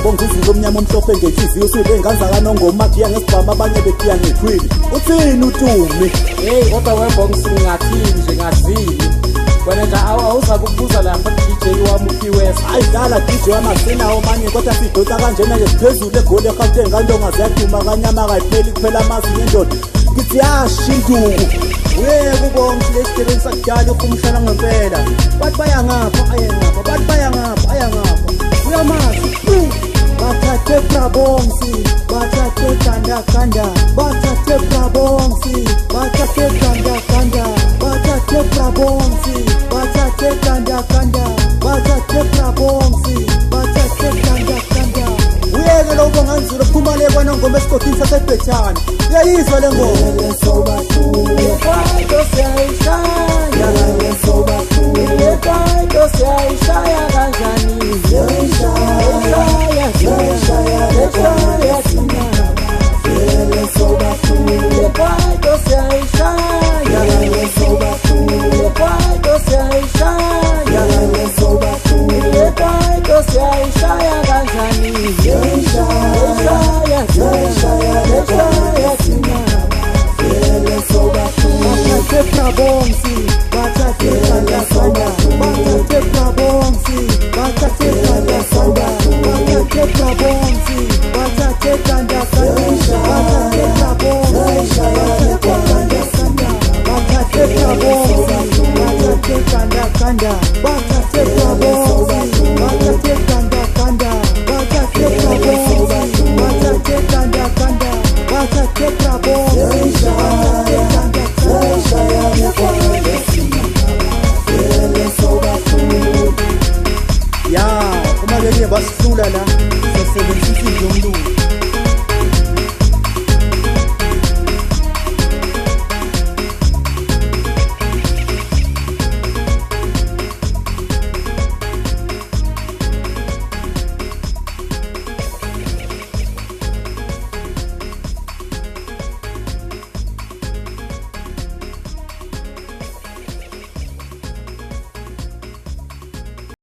ngiyabonga uzulu omnyama omhlophe ngenhliziyo usibe nganza kanongoma giya ngesibhama abanye begiya ngeqhwili uthini uTumi hey kodwa webonga singathini nje ngazini wena nje awuza kubuza lapha DJ wami uPwest ayidala DJ wamasinawo manje kodwa sidota kanjena nje siphezulu egoli eGauteng kantonga ziyaduma kanyama kayipheli kuphela amazi ngendoda ngithi yashinduku kubonga lesigebengu sakudala ukumhlala ngempela bathi bayangapha ayengapha bathi bayangapha ayangapha uyamazi bathathe Brabonsi bathathe ganda bathathe Brabonsi bathathe ganda bathathe Brabonsi bathathe ganda bathathe Brabonsi bathathe ganda uyeke lo bonganzulu phumale kwanongoma esigodini saseBhethani uyayizwa le ngoma kwaito siyayishaya kwaito siyayishaya kanjani siyayishaya thina kwaito siyayishaya kwaito siyayishaya kwaito siyayishaya kanjani siyayishaya thina bathathe Brabonsi bathathe ganda bathathe Brabonsi bathathe ganda bathathe Brabonsi bathathe ganda bathathe Brabonsi bathathe Brabonsi bathathe ganda bathathe Brabonsi bathathe ganda bathathe Brabonsi bathathe ganda bathathe Brabonsi ya uma beke basihlula la sisebenzisa indlu yomlungu